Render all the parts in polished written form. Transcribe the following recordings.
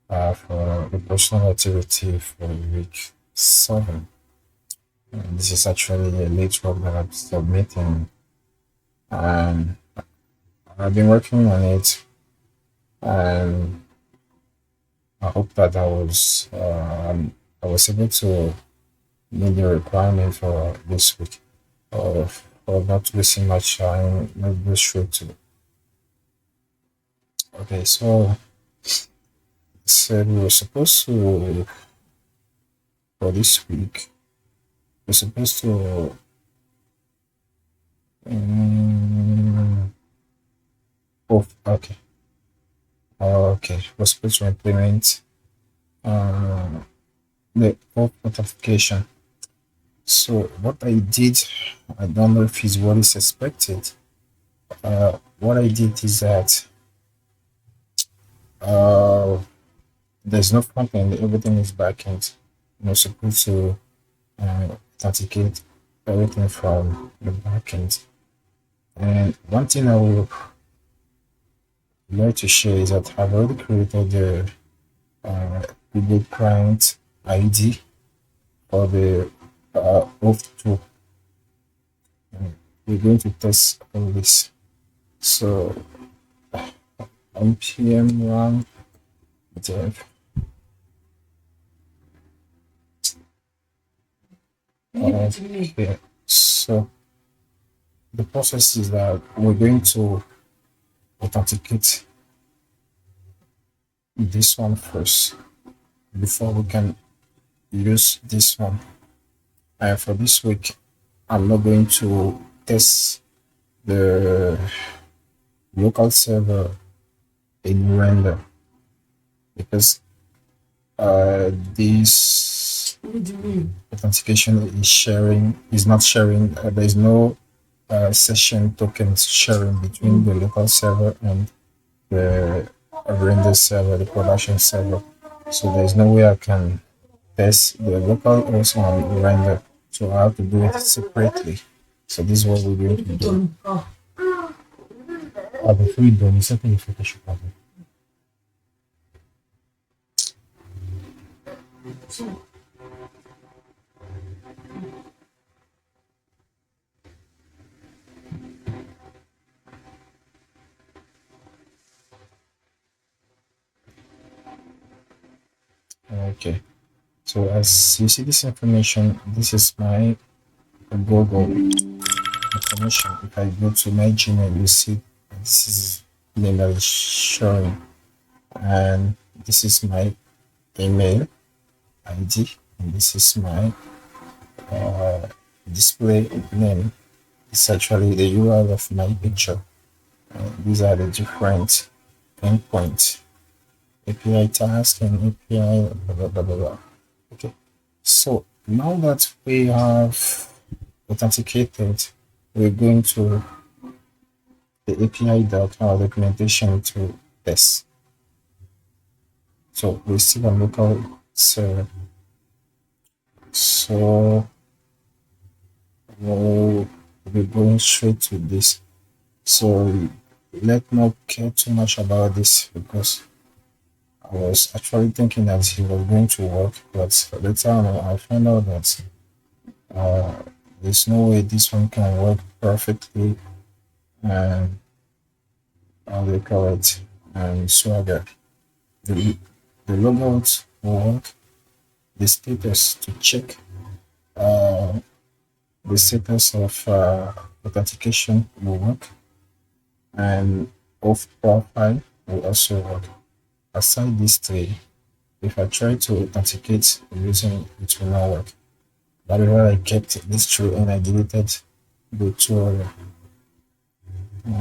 for the personal activity for week 7. This is actually a late work that I'm submitting, and I've been working on it, and I hope that I was able to meet the requirement for this week, or not wasting much time. Let's go straight to. Okay, so said we were supposed to for this week. We're supposed to um, oh, okay. Okay, we're supposed to implement uh, the pop notification. So what I did, I don't know if it's what is expected. What I did is that uh, there's no front end, everything is back end. You're supposed to authenticate everything from the back end. And one thing I would like to share is that I've already created the Google Client ID for the auth tool. We're going to test all this. So npm1 dev. Okay. So the process is that we're going to authenticate this one first before we can use this one. And for this week, I'm not going to test the local server in render because this authentication is not sharing. There is no session tokens sharing between the local server and the render server, the production server. So there's no way I can test the local also on render. So I have to do it separately. So this is what we're going to do. Before you do, something you should have. Okay. So as you see this information, this is my Google information. If I go to my Gmail, you see this is name that is showing, and this is my email ID, and this is my display name. It's actually the URL of my picture. These are the different endpoints, API task and API blah blah blah blah blah. Okay, so now that we have authenticated, we're going to the API doc or documentation to test. So we still on local server. So we'll be going straight to this. So let's not care too much about this because I was actually thinking that it was going to work, but later on I found out that there's no way this one can work perfectly, and how they call it, and swagger. The, the logout will work, the status to check the status of authentication will work, and off profile will also work. Aside these three, if I try to authenticate using it will not work. That is why I kept this true and I deleted the two other.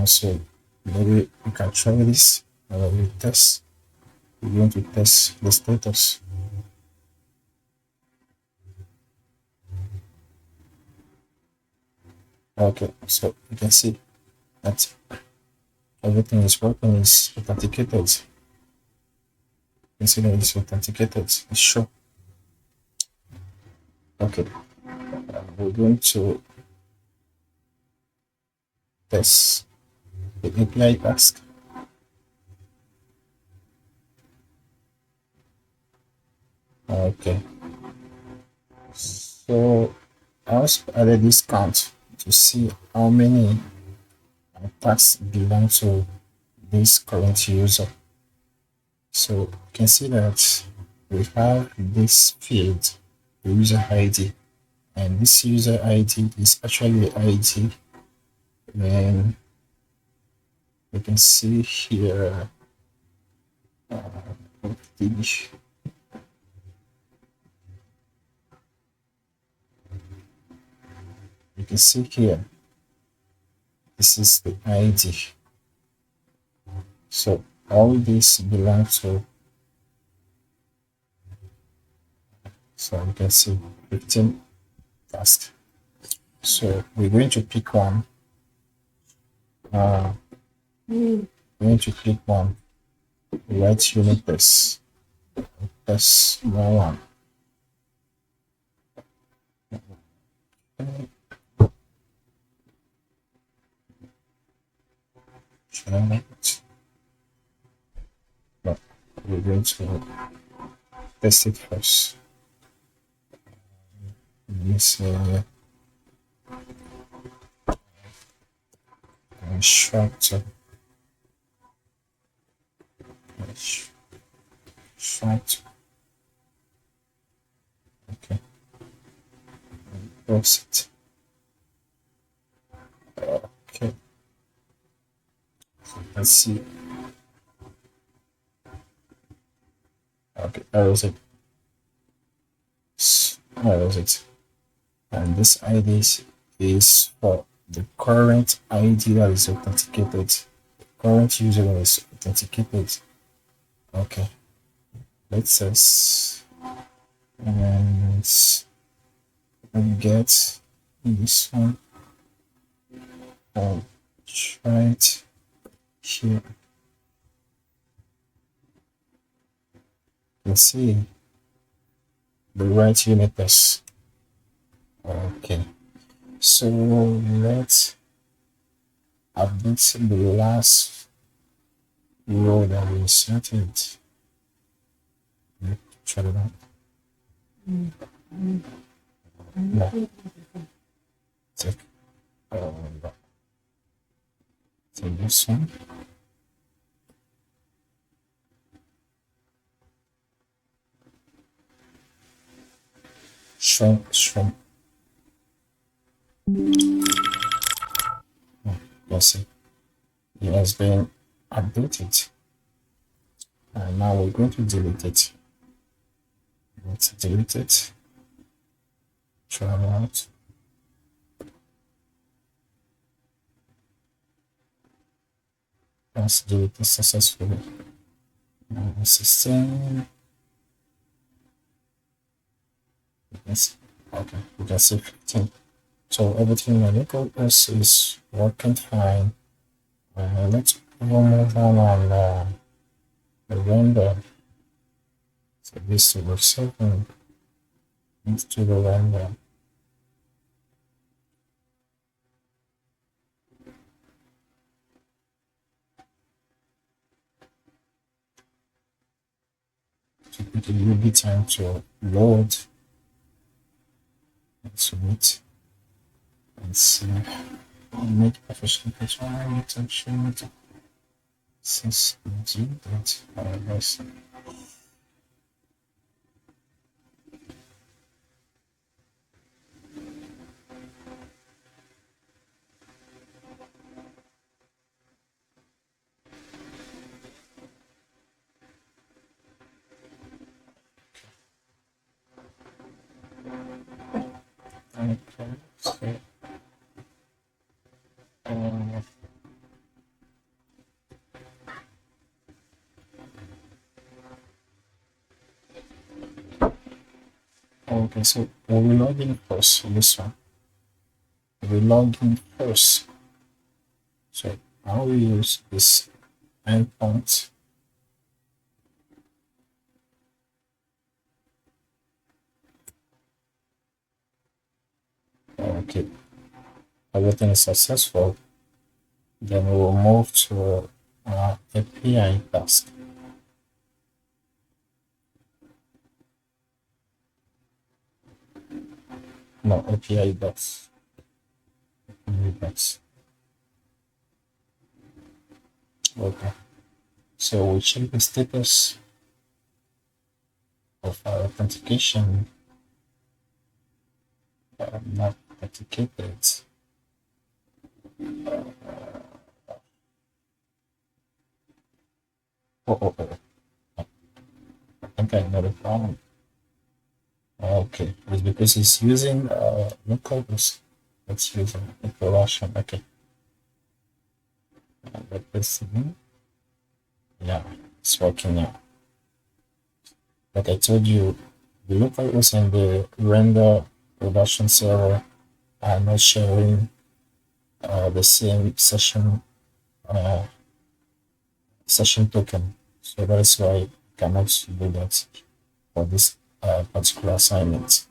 So maybe you can try this. We test. We're going to test the status. Okay, so you can see that everything is working, is authenticated. You can see that it's authenticated, it's sure. Okay, we're going to test the API task. Okay, so I also added this count to see how many tags belong to this current user. So you can see that we have this field, the user ID, and this user ID is actually ID. Then you can see here the you can see here this is the ID. So all this belongs to, so you can see 15 tasks. So we're going to pick one. We're going to click one, write unit test. Test one. Try it. But we're going to test it first. This structure. Structure. Okay. Close it. Okay. Let's see. Okay, where is it? Where is it? And this ID is for the current ID that is authenticated. Current user that is authenticated. Okay. Let's just and get this one. I'll try it here. You can see the right unit test. Okay, so let's update the last row that we inserted. Try it out. No. Take, take this one. Shrink. That's it. It has been updated. And now we're going to delete it. Let's delete it. Try it out. Let's delete it successfully. Now it's the same. Yes. Okay, we can see 15. So everything on EcoS is working fine. Let's move on the render. So this will 7 into the render. So it will be time to load. Let's wait and see. Make professional page one attention to since that let's okay. Okay, so we'll log in first for this one. We'll log in first. So I will use this endpoint. Okay, everything is successful. Then we will move to API task. No, API dot. Okay. So we check the status of our authentication. Not authenticated. Oh. I think I know the problem. Okay, it's because it's using localhost. It's using a production. Okay, let this in. Yeah, it's working now. Like I told you, the localhost and the render production server are not sharing the same uh, session token. So that's why I cannot do that for this particular assignment.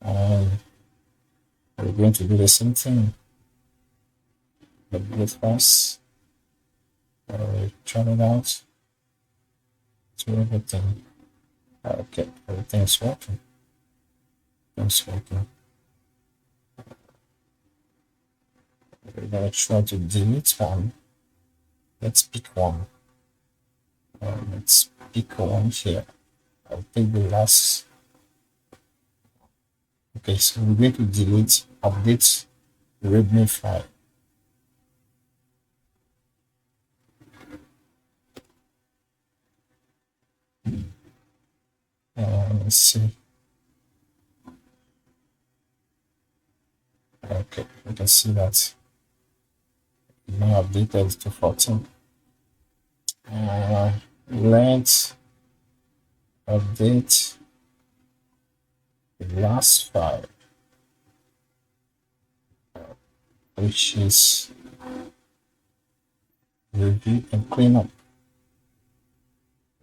And we're going to do the same thing. But first, turn it out to everything. Okay, everything's working. Everything's working. We're gonna try to delete one. Let's pick one. Let's pick one here. I'll take the last. Okay, so we're going to delete, update readme file. Let's see. Okay, we can see that now updated to 14. Length update the last file, which is review and clean up.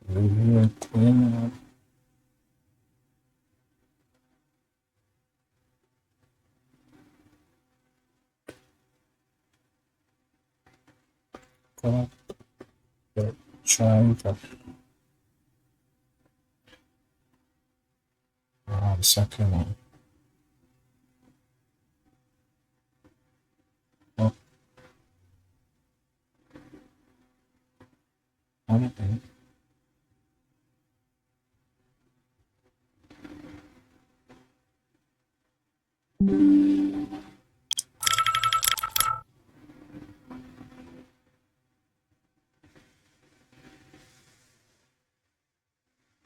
Review and clean up. Trying to the second one. Oh, okay.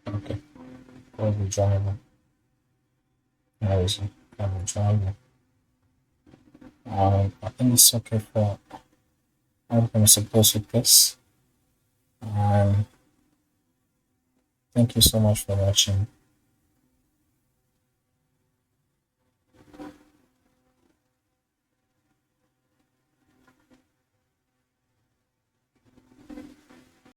Okay. Call the driver. Where is it? Call the driver. I think it's okay for I'm going to suppose with this. Thank you so much for watching.